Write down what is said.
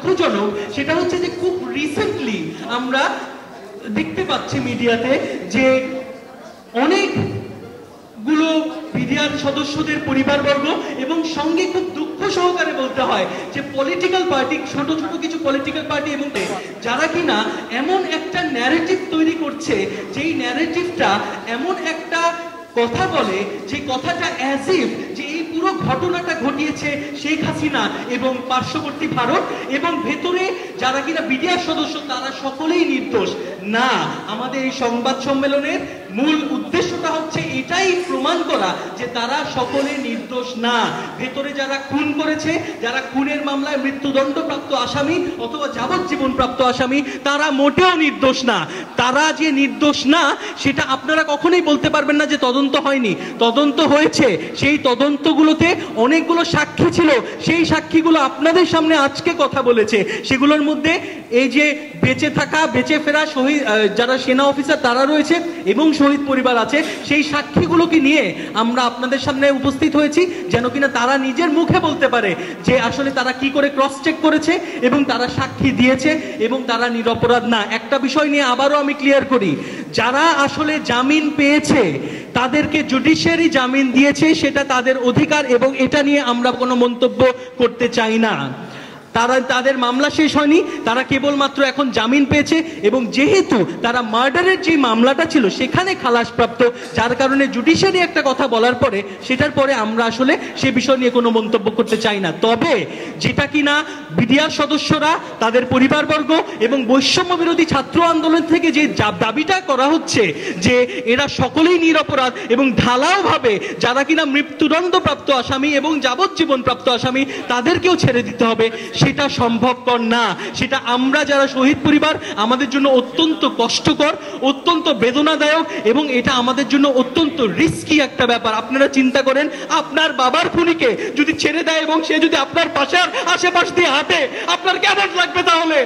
দুঃখজনক সেটা হচ্ছে যে খুব রিসেন্টলি আমরা দেখতে পাচ্ছি মিডিয়াতে যে অনেকগুলো মিডিয়ার সদস্যদের পরিবারবর্গ এবং সঙ্গে খুব দুঃখ সহকারে বলতে হয় যে পলিটিক্যাল পার্টি, ছোট ছোট কিছু পলিটিক্যাল পার্টি এবং যারা কিনা এমন একটা ন্যারেটিভ তৈরি করছে, যেই ন্যারেটিভটা এমন একটা কথা বলে যে কথাটা অ্যাজ ইফ যে এই পুরো ঘটনাটা ঘটিয়েছে শেখ হাসিনা এবং পার্শ্ববর্তী ভারত, এবং ভেতরে যারা কিনা বিডিআর সদস্য তারা সকলেই নির্দোষ। না, আমাদের এই সংবাদ সম্মেলনের মূল উদ্দেশ্যটা হচ্ছে এটাই প্রমাণ করা যে তারা সকলে নির্দোষ না। ভেতরে যারা খুন করেছে, যারা খুনের মামলায় মৃত্যুদণ্ডপ্রাপ্ত আসামি অথবা যাবজ্জীবন প্রাপ্ত আসামি, তারা মোটেও নির্দোষ না। তারা যে নির্দোষ না সেটা আপনারা কখনোই বলতে পারবেন না যে তদন্ত হয়নি। তদন্ত হয়েছে, সেই তদন্তগুলোতে অনেকগুলো সাক্ষী ছিল, সেই সাক্ষীগুলো আপনাদের সামনে আজকে কথা বলেছে। সেগুলোর মধ্যে এই যে বেঁচে থাকা, বেঁচে ফেরা শহীদ যারা সেনা অফিসার তারা রয়েছে এবং শহীদ পরিবার আছে, সেই সাক্ষীগুলোকে নিয়ে আমরা আপনাদের সামনে উপস্থিত হয়েছি যেন কিনা তারা নিজের মুখে বলতে পারে যে আসলে তারা কি করে ক্রস চেক করেছে এবং তারা সাক্ষী দিয়েছে এবং তারা নিরপরাধ না। একটা বিষয় নিয়ে আবারও আমি ক্লিয়ার করি, যারা আসলে জামিন পেয়েছে তাদেরকে জুডিশিয়ারি জামিন দিয়েছে, সেটা তাদের অধিকার এবং এটা নিয়ে আমরা কোনো মন্তব্য করতে চাই না। তাদের মামলা শেষ হয়নি, তারা কেবলমাত্র এখন জামিন পেয়েছে এবং যেহেতু তারা মার্ডারের যে মামলাটা ছিল সেখানে খালাসপ্রাপ্ত, যার কারণে জুডিশিয়ারি একটা কথা বলার পরে সেটার পরে আমরা আসলে সে বিষয় নিয়ে কোনো মন্তব্য করতে চাই না। তবে যেটা কিনা বিডিআর সদস্যরা, তাদের পরিবারবর্গ এবং বৈষম্য বিরোধী ছাত্র আন্দোলন থেকে যে দাবিটা করা হচ্ছে যে এরা সকলেই নিরপরাধ এবং ঢালাওভাবে যারা কিনা মৃত্যুদণ্ডপ্রাপ্ত আসামি এবং যাবজ্জীবন প্রাপ্ত আসামি তাদেরকেও ছেড়ে দিতে হবে, সেটা সম্ভবপর না। সেটা আমরা যারা শহীদ পরিবার আমাদের জন্য অত্যন্ত কষ্টকর, অত্যন্ত বেদনাদায়ক এবং এটা আমাদের জন্য অত্যন্ত রিস্কি একটা ব্যাপার। আপনারা চিন্তা করেন, আপনার বাবার খুনিকে যদি ছেড়ে দেয় এবং সে যদি আপনার পাশে আশেপাশ দিয়ে হাঁটে, আপনার কেমন লাগবে তাহলে?